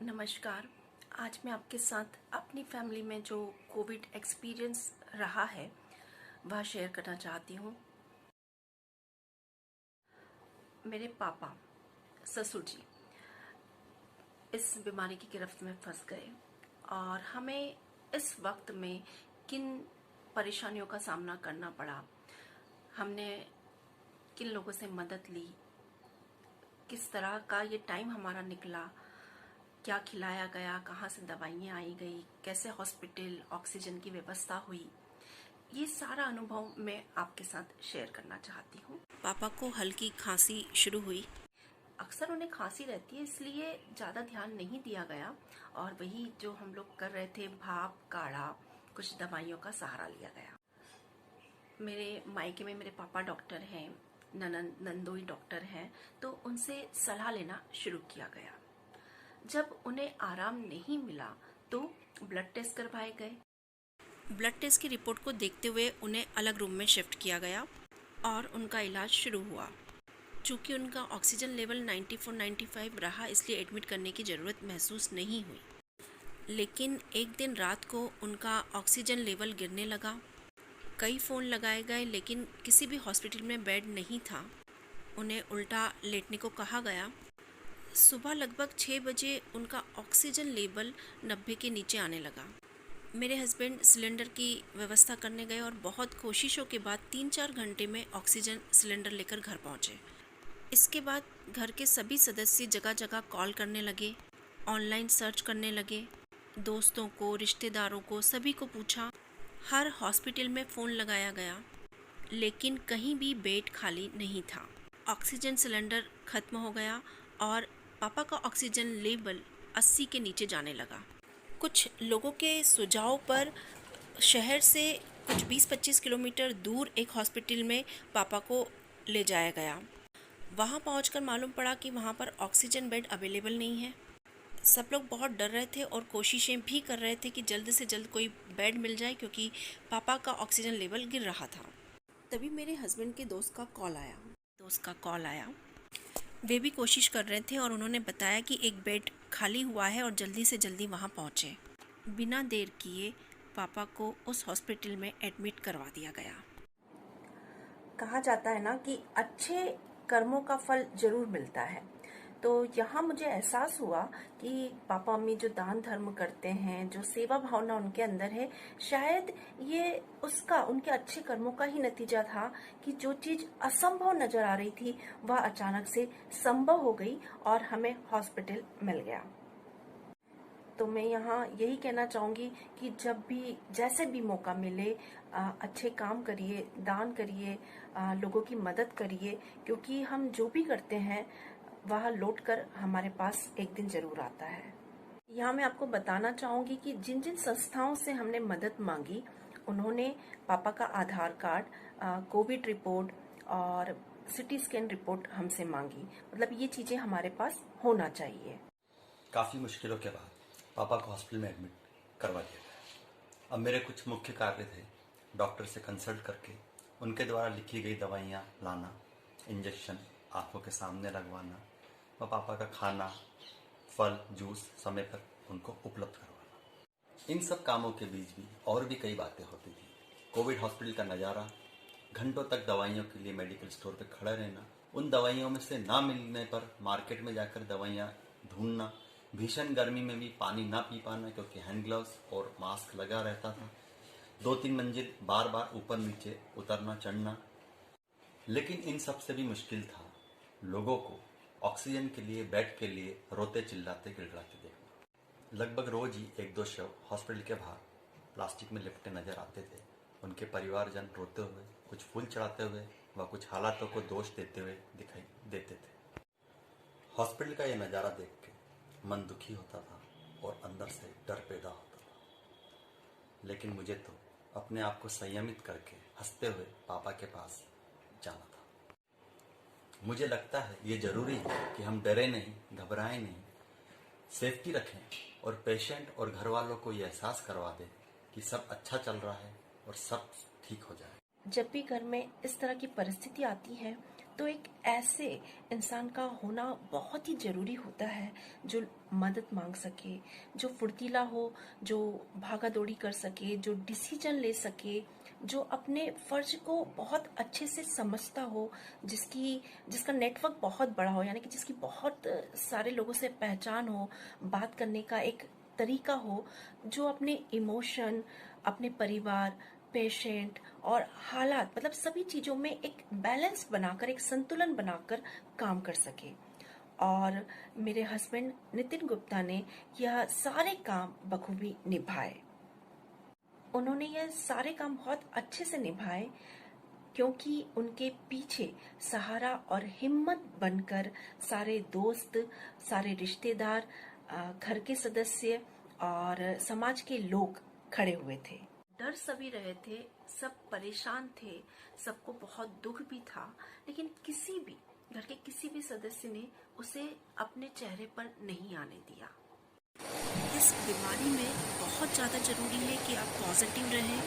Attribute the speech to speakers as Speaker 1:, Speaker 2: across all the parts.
Speaker 1: नमस्कार। आज मैं आपके साथ अपनी फैमिली में जो कोविड एक्सपीरियंस रहा है वह शेयर करना चाहती हूँ। मेरे पापा ससुर जी इस बीमारी की गिरफ्त में फंस गए और हमें इस वक्त में किन परेशानियों का सामना करना पड़ा, हमने किन लोगों से मदद ली, किस तरह का ये टाइम हमारा निकला, क्या खिलाया गया, कहाँ से दवाइयाँ आई गई, कैसे हॉस्पिटल ऑक्सीजन की व्यवस्था हुई, ये सारा अनुभव मैं आपके साथ शेयर करना चाहती हूँ। पापा को हल्की खांसी शुरू हुई। अक्सर उन्हें खांसी रहती है, इसलिए ज़्यादा ध्यान नहीं दिया गया और वही जो हम लोग कर रहे थे, भाप काढ़ा, कुछ दवाइयों का सहारा लिया गया। मेरे मायके में मेरे पापा डॉक्टर हैं, नंदोई डॉक्टर हैं, तो उनसे सलाह लेना शुरू किया गया। जब उन्हें आराम नहीं मिला तो ब्लड टेस्ट करवाए गए। ब्लड टेस्ट की रिपोर्ट को देखते हुए उन्हें अलग रूम में शिफ्ट किया गया और उनका इलाज शुरू हुआ। चूँकि उनका ऑक्सीजन लेवल 94-95 रहा, इसलिए एडमिट करने की ज़रूरत महसूस नहीं हुई। लेकिन एक दिन रात को उनका ऑक्सीजन लेवल गिरने लगा। कई फ़ोन लगाए गए लेकिन किसी भी हॉस्पिटल में बेड नहीं था। उन्हें उल्टा लेटने को कहा गया। सुबह लगभग 6 बजे उनका ऑक्सीजन लेवल 90 के नीचे आने लगा। मेरे हस्बैंड सिलेंडर की व्यवस्था करने गए और बहुत कोशिशों के बाद 3-4 घंटे में ऑक्सीजन सिलेंडर लेकर घर पहुंचे। इसके बाद घर के सभी सदस्य जगह जगह कॉल करने लगे, ऑनलाइन सर्च करने लगे। दोस्तों को, रिश्तेदारों को, सभी को पूछा। हर हॉस्पिटल में फ़ोन लगाया गया लेकिन कहीं भी बेड खाली नहीं था। ऑक्सीजन सिलेंडर ख़त्म हो गया और पापा का ऑक्सीजन लेवल 80 के नीचे जाने लगा। कुछ लोगों के सुझाव पर शहर से कुछ 20-25 किलोमीटर दूर एक हॉस्पिटल में पापा को ले जाया गया। वहाँ पहुँचकर मालूम पड़ा कि वहाँ पर ऑक्सीजन बेड अवेलेबल नहीं है। सब लोग बहुत डर रहे थे और कोशिशें भी कर रहे थे कि जल्द से जल्द कोई बेड मिल जाए, क्योंकि पापा का ऑक्सीजन लेवल गिर रहा था। तभी मेरे हस्बैंड के दोस्त का कॉल आया। वे भी कोशिश कर रहे थे और उन्होंने बताया कि एक बेड खाली हुआ है और जल्दी से जल्दी वहाँ पहुँचे। बिना देर किए पापा को उस हॉस्पिटल में एडमिट करवा दिया गया। कहा जाता है ना कि अच्छे कर्मों का फल जरूर मिलता है। तो यहाँ मुझे एहसास हुआ कि पापा मम्मी जो दान धर्म करते हैं, जो सेवा भावना उनके अंदर है, शायद ये उनके अच्छे कर्मों का ही नतीजा था कि जो चीज असंभव नजर आ रही थी वह अचानक से संभव हो गई और हमें हॉस्पिटल मिल गया। तो मैं यहाँ यही कहना चाहूँगी कि जब भी जैसे भी मौका मिले अच्छे काम करिए, दान करिए, लोगों की मदद करिए, क्योंकि हम जो भी करते हैं वह लौट कर हमारे पास एक दिन जरूर आता है। यहाँ मैं आपको बताना चाहूँगी कि जिन जिन संस्थाओं से हमने मदद मांगी, उन्होंने पापा का आधार कार्ड, कोविड रिपोर्ट और सिटी स्कैन रिपोर्ट हमसे मांगी। मतलब ये चीज़ें हमारे पास होना चाहिए।
Speaker 2: काफ़ी मुश्किलों के बाद पापा को हॉस्पिटल में एडमिट करवा दिया गया। अब मेरे कुछ मुख्य कार्य थे, डॉक्टर से कंसल्ट करके उनके द्वारा लिखी गई दवाइयाँ लाना, इंजेक्शन आंखों के सामने लगवाना व पापा का खाना, फल, जूस समय पर उनको उपलब्ध करवाना। इन सब कामों के बीच भी और भी कई बातें होती थी। कोविड हॉस्पिटल का नज़ारा, घंटों तक दवाइयों के लिए मेडिकल स्टोर पर खड़ा रहना, उन दवाइयों में से ना मिलने पर मार्केट में जाकर दवाइयाँ ढूंढना, भीषण गर्मी में भी पानी ना पी पाना क्योंकि हैंड ग्लव्स और मास्क लगा रहता था, 2-3 मंजिल बार बार ऊपर नीचे उतरना चढ़ना। लेकिन इन सब से भी मुश्किल था लोगों को ऑक्सीजन के लिए, बेड के लिए रोते चिल्लाते गिड़गिड़ाते देखना। लगभग रोज ही 1-2 शव हॉस्पिटल के बाहर प्लास्टिक में लिपटे नजर आते थे। उनके परिवारजन रोते हुए, कुछ फूल चढ़ाते हुए व कुछ हालातों को दोष देते हुए दिखाई देते थे। हॉस्पिटल का यह नज़ारा देख के मन दुखी होता था और अंदर से डर पैदा होता था। लेकिन मुझे तो अपने आप को संयमित करके हंसते हुए पापा के पास जाना था। मुझे लगता है ये जरूरी है कि हम डरे नहीं, घबराएं नहीं, सेफ्टी रखें और पेशेंट और घर वालों को ये एहसास करवा दें कि सब अच्छा चल रहा है और सब ठीक हो जाए।
Speaker 1: जब भी घर में इस तरह की परिस्थिति आती है तो एक ऐसे इंसान का होना बहुत ही ज़रूरी होता है जो मदद मांग सके, जो फुर्तीला हो, जो भागा दौड़ी कर सके, जो डिसीजन ले सके, जो अपने फर्ज को बहुत अच्छे से समझता हो, जिसका नेटवर्क बहुत बड़ा हो, यानी कि जिसकी बहुत सारे लोगों से पहचान हो, बात करने का एक तरीका हो, जो अपने इमोशन, अपने परिवार, पेशेंट और हालात, मतलब सभी चीज़ों में एक बैलेंस बनाकर, एक संतुलन बनाकर काम कर सके। और मेरे हस्बैंड नितिन गुप्ता ने यह सारे काम बखूबी निभाए। उन्होंने यह सारे काम बहुत अच्छे से निभाए क्योंकि उनके पीछे सहारा और हिम्मत बनकर सारे दोस्त, सारे रिश्तेदार, घर के सदस्य और समाज के लोग खड़े हुए थे। डर सभी रहे थे, सब परेशान थे, सबको बहुत दुख भी था, लेकिन घर के किसी भी सदस्य ने उसे अपने चेहरे पर नहीं आने दिया। इस बीमारी में बहुत ज़्यादा ज़रूरी है कि आप पॉजिटिव रहें,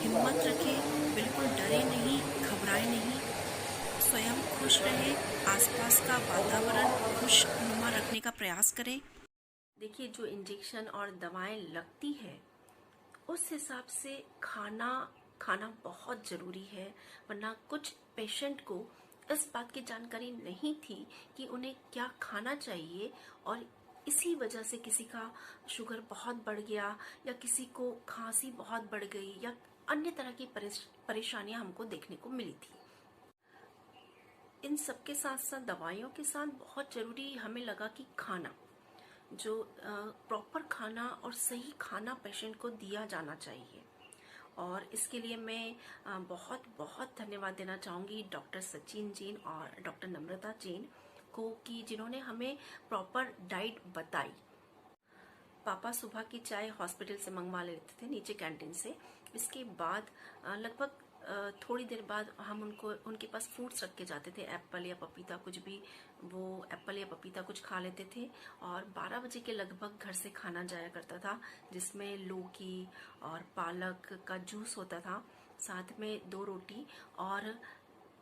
Speaker 1: हिम्मत रखें, बिल्कुल डरे नहीं, घबराए नहीं, स्वयं खुश रहें, आसपास का वातावरण खुशनुमा रखने का प्रयास करें। देखिए, जो इंजेक्शन और दवाएं लगती है उस हिसाब से खाना बहुत ज़रूरी है, वरना कुछ पेशेंट को इस बात की जानकारी नहीं थी कि उन्हें क्या खाना चाहिए, और इसी वजह से किसी का शुगर बहुत बढ़ गया या किसी को खांसी बहुत बढ़ गई या अन्य तरह की परेशानियां हमको देखने को मिली थी। इन सब के साथ साथ दवाइयों के साथ बहुत ज़रूरी हमें लगा कि खाना, जो प्रॉपर खाना और सही खाना पेशेंट को दिया जाना चाहिए। और इसके लिए मैं बहुत बहुत धन्यवाद देना चाहूँगी डॉक्टर सचिन जैन और डॉक्टर नम्रता जैन को, कि जिन्होंने हमें प्रॉपर डाइट बताई। पापा सुबह की चाय हॉस्पिटल से मंगवा लेते थे, नीचे कैंटीन से। इसके बाद लगभग थोड़ी देर बाद हम उनके पास फ्रूट्स रख के जाते थे, एप्पल या पपीता, कुछ भी, वो एप्पल या पपीता कुछ खा लेते थे। और 12 बजे के लगभग घर से खाना जाया करता था, जिसमें लौकी और पालक का जूस होता था, साथ में 2 रोटी और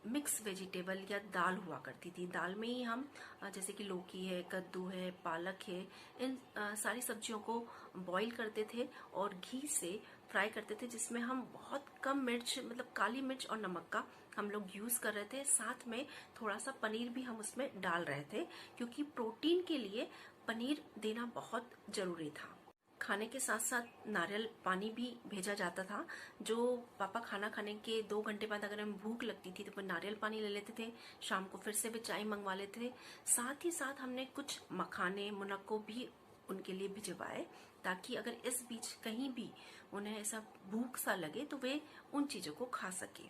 Speaker 1: मिक्स वेजिटेबल या दाल हुआ करती थी। दाल में ही हम जैसे कि लौकी है, कद्दू है, पालक है, इन सारी सब्जियों को बॉईल करते थे और घी से फ्राई करते थे, जिसमें हम बहुत कम मिर्च, मतलब काली मिर्च और नमक का हम लोग यूज कर रहे थे। साथ में थोड़ा सा पनीर भी हम उसमें डाल रहे थे, क्योंकि प्रोटीन के लिए पनीर देना बहुत जरूरी था। खाने के साथ साथ नारियल पानी भी भेजा जाता था, जो पापा खाना खाने के 2 घंटे बाद अगर हमें भूख लगती थी तो फिर नारियल पानी ले लेते थे, शाम को फिर से भी चाय मंगवा लेते थे। साथ ही साथ हमने कुछ मखाने, मुनक्को भी उनके लिए भिजवाए, ताकि अगर इस बीच कहीं भी उन्हें ऐसा भूख सा लगे तो वे उन चीज़ों को खा सके।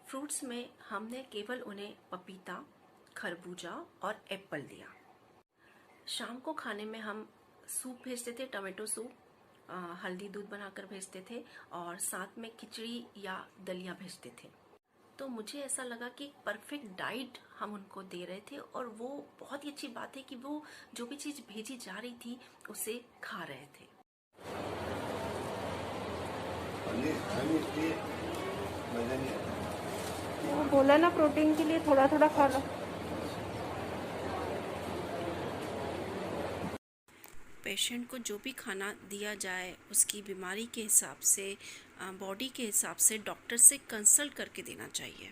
Speaker 1: फ्रूट्स में हमने केवल उन्हें पपीता, खरबूजा और एप्पल दिया। शाम को खाने में हम सूप भेजते थे, टमाटो सूप, हल्दी दूध बनाकर भेजते थे, और साथ में खिचड़ी या दलिया भेजते थे। तो मुझे ऐसा लगा कि एक परफेक्ट डाइट हम उनको दे रहे थे, और वो बहुत ही अच्छी बात है कि वो जो भी चीज़ भेजी जा रही थी उसे खा रहे थे।
Speaker 3: वो बोला ना प्रोटीन के लिए थोड़ा थोड़ा खा लो।
Speaker 1: पेशेंट को जो भी खाना दिया जाए उसकी बीमारी के हिसाब से, बॉडी के हिसाब से डॉक्टर से कंसल्ट करके देना चाहिए।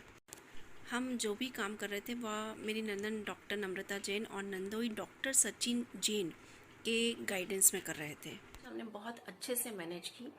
Speaker 1: हम जो भी काम कर रहे थे वह मेरी नंदन डॉक्टर नम्रता जैन और नंदोई डॉक्टर सचिन जैन के गाइडेंस में कर रहे थे। हमने बहुत अच्छे से मैनेज की।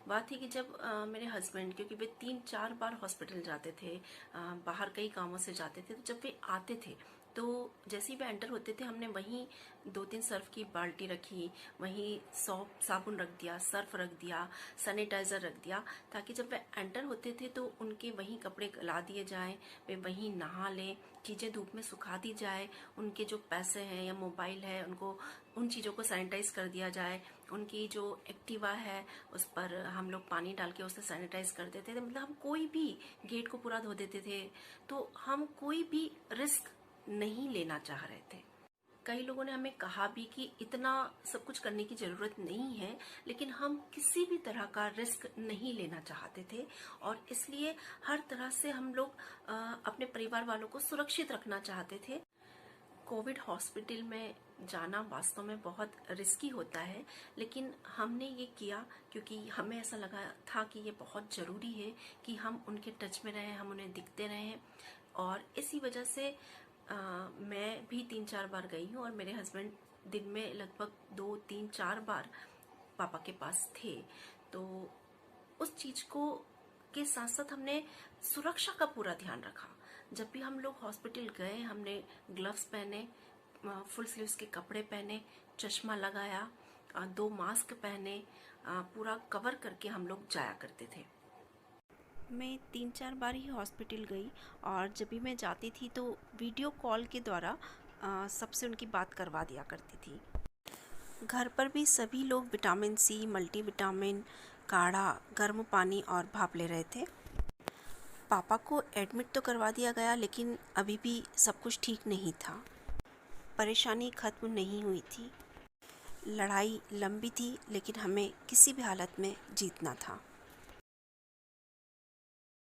Speaker 1: बात थी कि जब मेरे हस्बैंड, क्योंकि वे 3-4 बार हॉस्पिटल जाते थे, बाहर कई कामों से जाते थे, तो जब वे आते थे तो जैसे ही वे एंटर होते थे हमने वहीं 2-3 सर्फ की बाल्टी रखी, वहीं साबुन रख दिया, सर्फ रख दिया, सैनिटाइज़र रख दिया, ताकि जब वे एंटर होते थे तो उनके वहीं कपड़े ला दिए जाएं, वे वहीं नहा लें, चीज़ें धूप में सुखा दी जाए, उनके जो पैसे हैं या मोबाइल है उनको उन चीज़ों को सैनिटाइज कर दिया जाए, उनकी जो एक्टिवा है उस पर हम लोग पानी डाल के उसे सैनिटाइज कर देते थे। मतलब हम कोई भी गेट को पूरा धो देते थे, तो हम कोई भी रिस्क नहीं लेना चाह रहे थे। कई लोगों ने हमें कहा भी कि इतना सब कुछ करने की ज़रूरत नहीं है, लेकिन हम किसी भी तरह का रिस्क नहीं लेना चाहते थे और इसलिए हर तरह से हम लोग अपने परिवार वालों को सुरक्षित रखना चाहते थे। कोविड हॉस्पिटल में जाना वास्तव में बहुत रिस्की होता है, लेकिन हमने ये किया क्योंकि हमें ऐसा लगा था कि ये बहुत ज़रूरी है कि हम उनके टच में रहें, हम उन्हें दिखते रहें। और इसी वजह से मैं भी 3-4 बार गई हूँ और मेरे हस्बैंड दिन में लगभग 2-3-4 बार पापा के पास थे। तो उस चीज़ को के साथ साथ हमने सुरक्षा का पूरा ध्यान रखा। जब भी हम लोग हॉस्पिटल गए, हमने ग्लव्स पहने, फुल स्लीव्स के कपड़े पहने, चश्मा लगाया, 2 मास्क पहने, पूरा कवर करके हम लोग जाया करते थे। मैं 3-4 बार ही हॉस्पिटल गई और जब भी मैं जाती थी तो वीडियो कॉल के द्वारा सबसे उनकी बात करवा दिया करती थी। घर पर भी सभी लोग विटामिन सी, मल्टीविटामिन, काढ़ा, गर्म पानी और भाप ले रहे थे। पापा को एडमिट तो करवा दिया गया, लेकिन अभी भी सब कुछ ठीक नहीं था। परेशानी ख़त्म नहीं हुई थी। लड़ाई लंबी थी, लेकिन हमें किसी भी हालत में जीतना था।